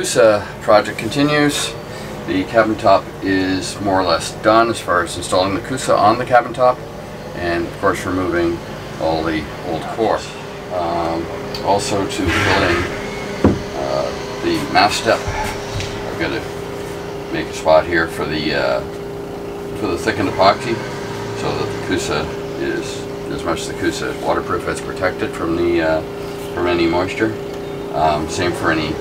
Coosa project continues. The cabin top is more or less done as far as installing the Coosa on the cabin top, and of course removing all the old core. Also to fill in the mast step, I've got to make a spot here for the thickened epoxy, so that the Coosa is, as much as the Coosa is waterproof, it's protected from any moisture. Same for any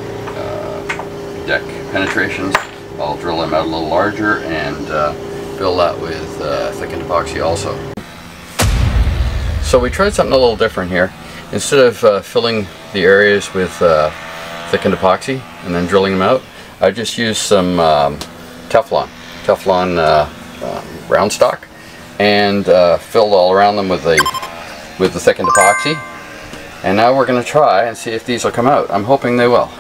deck penetrations. I'll drill them out a little larger and fill that with thickened epoxy also. So we tried something a little different here. Instead of filling the areas with thickened epoxy and then drilling them out, I just used some Teflon round stock, and filled all around them with the thickened epoxy. And now we're going to try and see if these will come out. I'm hoping they will.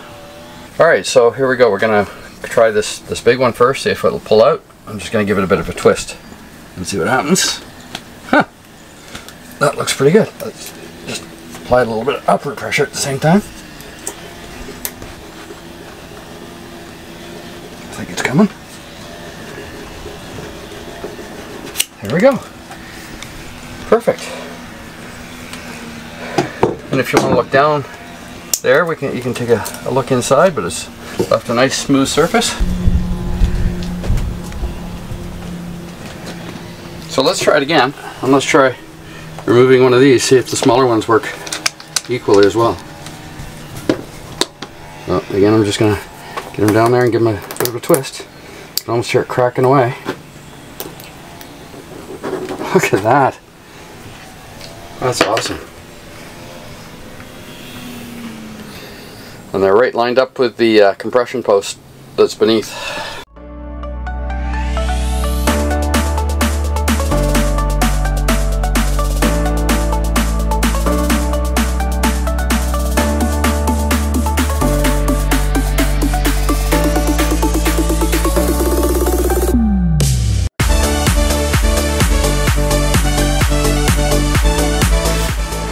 Alright, so here we go. We're going to try this big one first, see if it'll pull out. I'm just going to give it a bit of a twist and see what happens. Huh. That looks pretty good. Let's just apply a little bit of upward pressure at the same time. I think it's coming. There we go. Perfect. And if you want to look down there, you can take a look inside, but it's left a nice smooth surface. So let's try it again, and let's try removing one of these, see if the smaller ones work equally as well. So again, I'm just going to get them down there and give them a bit of a twist. You can almost start cracking away. Look at that. That's awesome. And they're right lined up with the compression post that's beneath.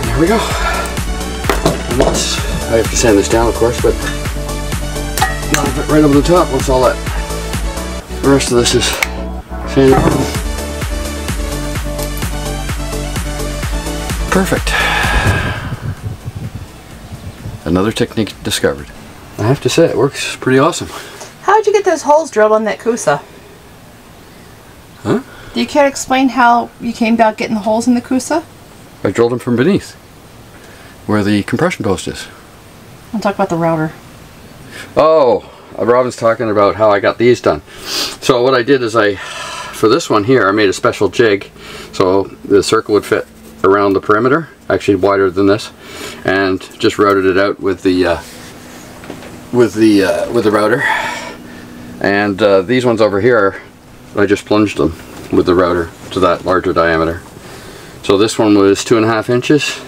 There we go. And I have to sand this down, of course, but not if it right over the top. Once all that, the rest of this is sanded on. Perfect. Another technique discovered. I have to say, it works pretty awesome. How'd you get those holes drilled on that Coosa? Huh? Do you care to explain how you came about getting the holes in the Coosa? I drilled them from beneath, where the compression post is. I'll talk about the router. Oh, Robin's talking about how I got these done. So what I did is for this one here, I made a special jig so the circle would fit around the perimeter, actually wider than this, and just routed it out with the router. And these ones over here, I just plunged them with the router to that larger diameter. So this one was 2.5 inches.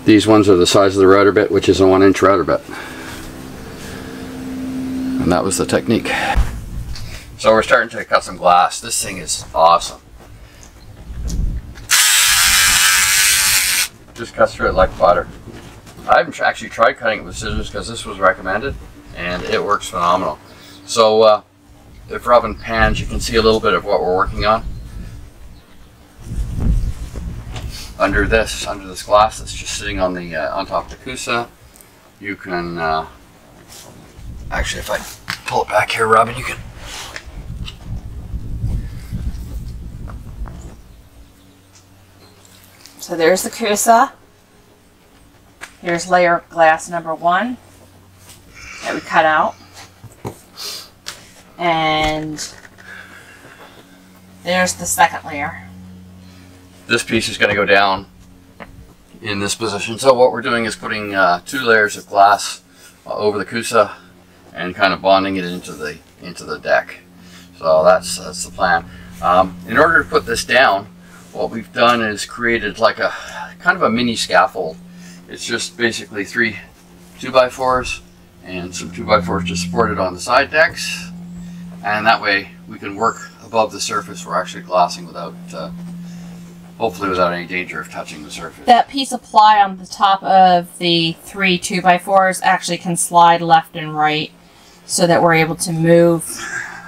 These ones are the size of the router bit, which is a 1-inch router bit. And that was the technique. So we're starting to cut some glass. This thing is awesome. Just cuts through it like butter. I haven't actually tried cutting it with scissors because this was recommended, and it works phenomenal. So if Robin pans, you can see a little bit of what we're working on. Under this glass that's just sitting on the on top of the Coosa, you can actually, if I pull it back here, Robin, you can. So there's the Coosa. Here's layer glass number 1 that we cut out, and there's the second layer. This piece is going to go down in this position. So what we're doing is putting 2 layers of glass over the Coosa and kind of bonding it into the deck. So that's the plan. In order to put this down, what we've done is created like a kind of a mini scaffold. It's just basically 3 2x4s and some 2x4s to support it on the side decks, and that way we can work above the surface. We're actually glassing without hopefully without any danger of touching the surface. That piece of ply on the top of the 3 2x4s actually can slide left and right so that we're able to move,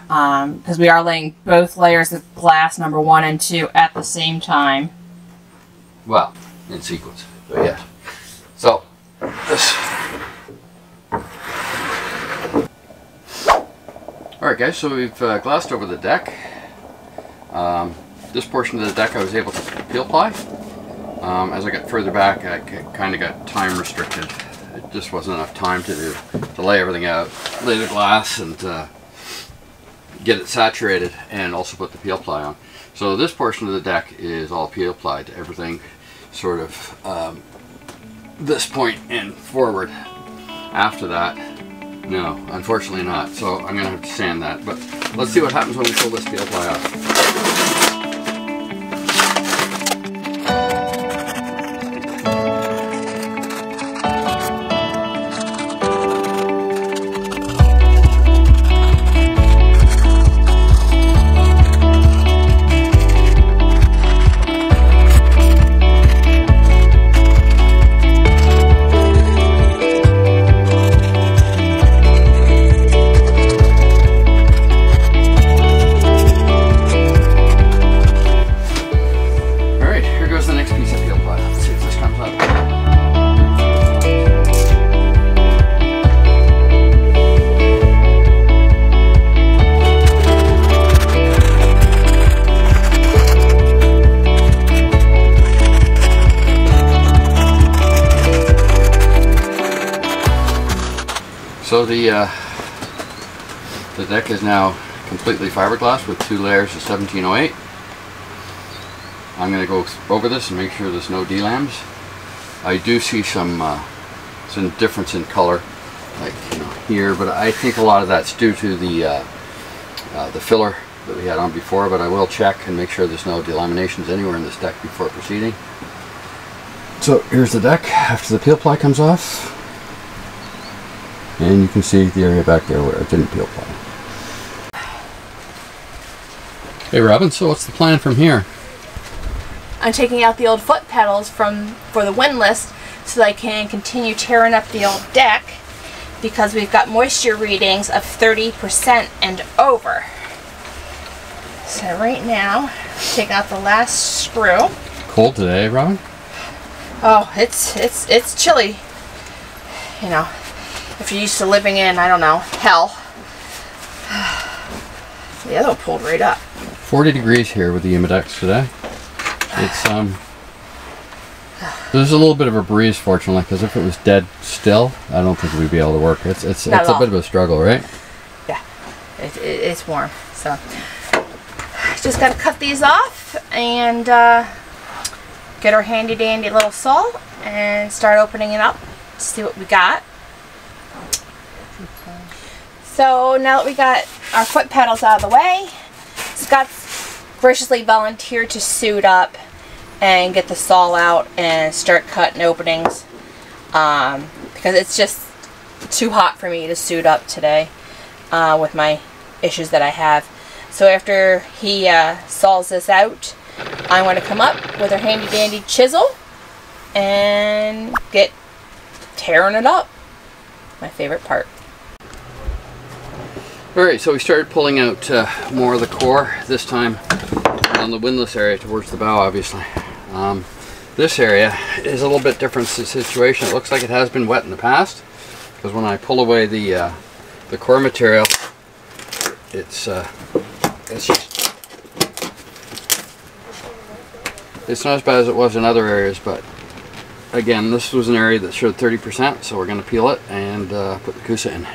because we are laying both layers of glass number 1 and 2 at the same time. Well, in sequence, but yeah. So, this. Alright guys, so we've glassed over the deck. This portion of the deck I was able to peel ply. As I got further back, I kind of got time restricted. It just wasn't enough time to lay everything out, lay the glass, and get it saturated, and also put the peel ply on. So this portion of the deck is all peel plied. Everything sort of this point and forward. After that, no, unfortunately not. So I'm going to have to sand that. But let's see what happens when we pull this peel ply off. So the deck is now completely fiberglass with 2 layers of 1708. I'm going to go over this and make sure there's no delams. I do see some difference in color, like here, but I think a lot of that's due to the filler that we had on before. But I will check and make sure there's no delaminations anywhere in this deck before proceeding. So here's the deck after the peel ply comes off. And you can see the area back there where it didn't peel ply. Hey Robin, so what's the plan from here? I'm taking out the old foot pedals for the windlass so that I can continue tearing up the old deck, because we've got moisture readings of 30% and over. So right now, take out the last screw. Cold today, Robin? Oh, it's chilly. You know, if you're used to living in, I don't know, hell. The other one pulled right up. 40 degrees here with the Humidex today. It's there's a little bit of a breeze, fortunately, because if it was dead still, I don't think we'd be able to work. It's a bit of a struggle, right? Yeah, it's warm. So just got to cut these off and get our handy dandy little saw and start opening it up to see what we got. So now that we got our foot pedals out of the way, Scott's graciously volunteered to suit up and get the saw out and start cutting openings, because it's just too hot for me to suit up today with my issues that I have. So after he saws this out, I'm going to come up with our handy dandy chisel and get tearing it up. My favorite part. Alright, so we started pulling out more of the core, this time on the windlass area towards the bow, obviously. This area is a little bit different situation. It looks like it has been wet in the past, because when I pull away the core material, it's not as bad as it was in other areas, but again, this was an area that showed 30%, so we're going to peel it and put the Coosa in.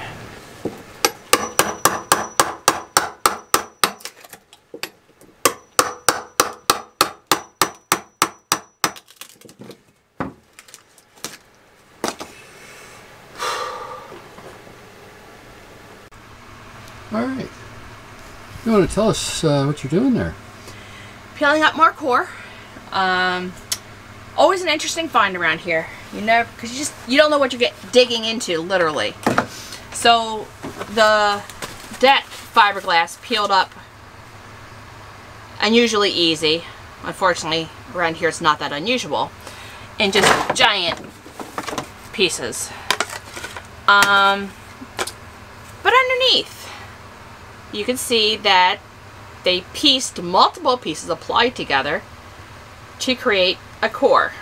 Alright, you want to tell us what you're doing there? Peeling up more core. Always an interesting find around here. You know, because you don't know what you're digging into, literally. So the deck fiberglass peeled up unusually easy. Unfortunately, around here it's not that unusual. In just giant pieces. But underneath, you can see that they pieced multiple pieces applied together to create a core.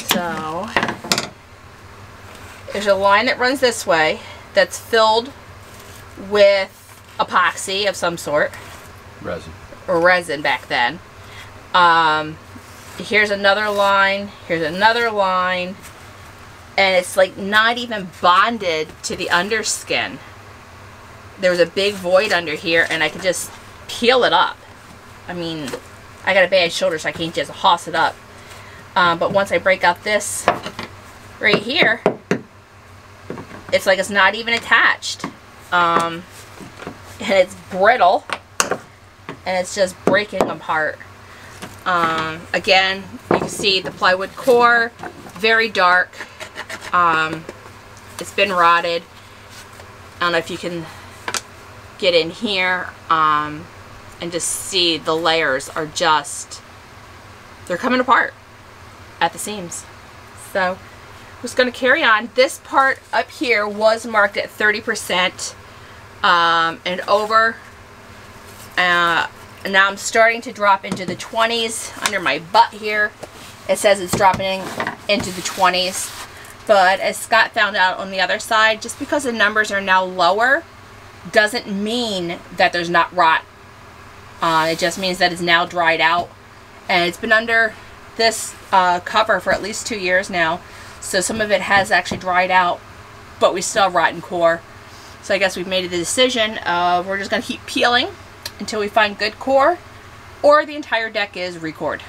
So there's a line that runs this way that's filled with epoxy of some sort. Resin. Or resin back then. Here's another line, here's another line, and it's like not even bonded to the underskin. There was a big void under here and I could just peel it up. I mean, I got a bad shoulder so I can't just hoss it up. But once I break out this right here, it's like it's not even attached. And it's brittle and it's just breaking apart. Again, you can see the plywood core, very dark. It's been rotted. I don't know if you can get in here and just see the layers are just, they're coming apart at the seams. So I'm just going to carry on. This part up here was marked at 30% and over. And now I'm starting to drop into the 20s under my butt here. It says it's dropping into the 20s. But as Scott found out on the other side, just because the numbers are now lower doesn't mean that there's not rot. It just means that it's now dried out. And it's been under this cover for at least 2 years now. So some of it has actually dried out, but we still have rotten core. So I guess we've made the decision of we're just going to keep peeling until we find good core, or the entire deck is recored.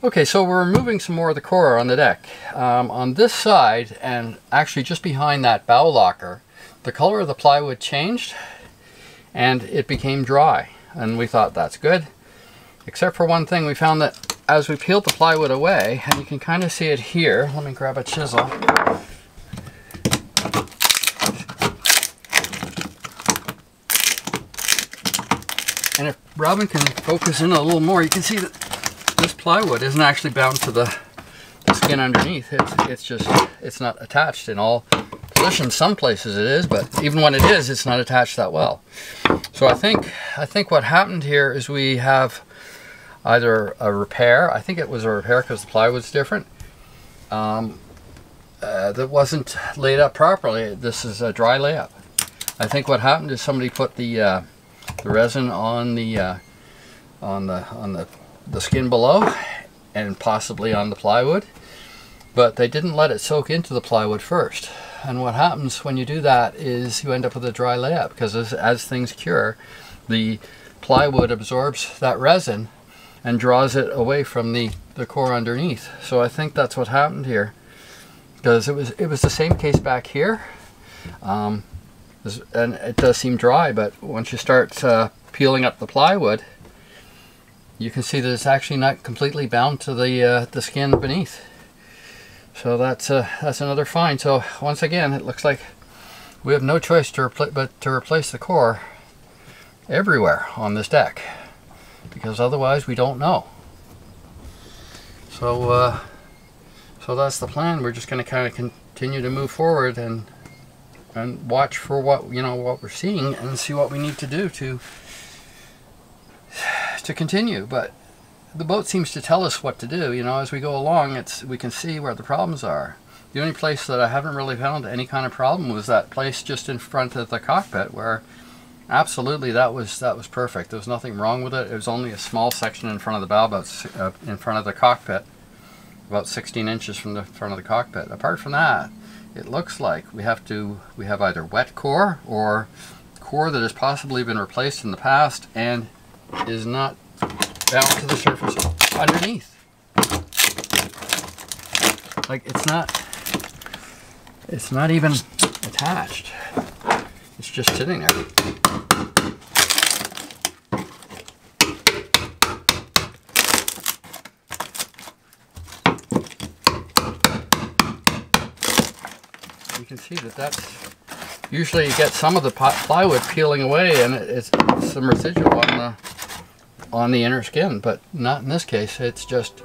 Okay, so we're removing some more of the core on the deck. On this side, and actually just behind that bow locker, the color of the plywood changed and it became dry. And we thought that's good. Except for one thing, we found that as we peeled the plywood away, and you can kind of see it here. Let me grab a chisel. And if Robin can focus in a little more, you can see that this plywood isn't actually bound to the skin underneath. It's not attached in all positions. Some places it is, but even when it is, it's not attached that well. So I think what happened here is we have either a repair. I think it was a repair because the plywood's different. That wasn't laid up properly. This is a dry layup. I think what happened is somebody put the resin on the skin below and possibly on the plywood, but they didn't let it soak into the plywood first. And what happens when you do that is you end up with a dry layup, because as things cure, the plywood absorbs that resin and draws it away from the core underneath. So I think that's what happened here, because it was the same case back here. And it does seem dry, but once you start peeling up the plywood, you can see that it's actually not completely bound to the skin beneath. So that's another find. So once again, it looks like we have no choice but to replace the core everywhere on this deck, because otherwise we don't know. So so that's the plan. We're just going to kind of continue to move forward and watch for what we're seeing and see what we need to do to continue. But the boat seems to tell us what to do. As we go along, we can see where the problems are. The only place that I haven't really found any kind of problem was that place just in front of the cockpit, where absolutely that was perfect. There was nothing wrong with it. It was only a small section in front of the bow, in front of the cockpit, about 16 inches from the front of the cockpit. Apart from that, it looks like we have either wet core or core that has possibly been replaced in the past and is not bound to the surface underneath. Like it's not even attached. It's just sitting there. You can see that's usually you get some of the plywood peeling away, and it's some residual on the inner skin, but not in this case. It's just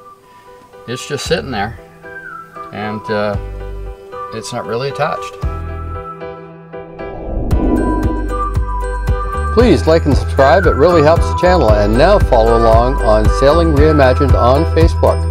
sitting there, and it's not really attached. Please like and subscribe, it really helps the channel, and now follow along on Sailing Reimagined on Facebook.